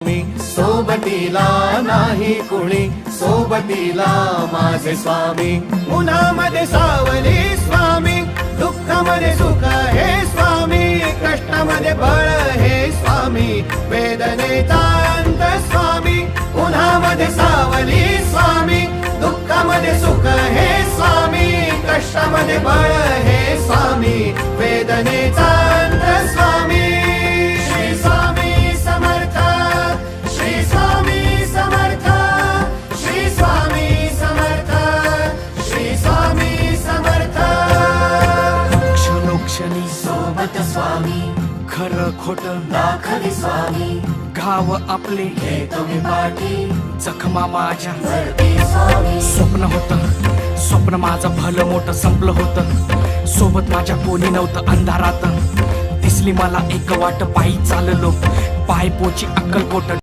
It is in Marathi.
मी सोबतीला नाही कुणी, सोबतीला माझे स्वामी. उन्हामध्ये सावली स्वामी, दुःखामध्ये सुख हे स्वामी, कष्टामध्ये बळ हे स्वामी, वेदनेचा अंत स्वामी. उन्हामध्ये सावली स्वामी, दुःखामध्ये सुख हे स्वामी, कष्टामध्ये बळ हे स्वामी, वेदनेचा अंत स्वामी. श्री स्वामी समर्थ, श्री स्वामी समर्थ, श्री स्वामी समर्थ, श्री स्वामी समर्थ. क्षणोक्षणी सोबत स्वामी, खरं खोट दाखवी स्वामी, घाव आपले घेतो मी पाठी, जखमा माझ्या भरती स्वामी. स्वप्न होतं, स्वप्न माझं भलं मोठं संपलं होतं. सोबत माझ्या कोणी नव्हतं अंधारात. दिसली मला एक वाट, पायी चाललो पाय पोची अक्कलकोट.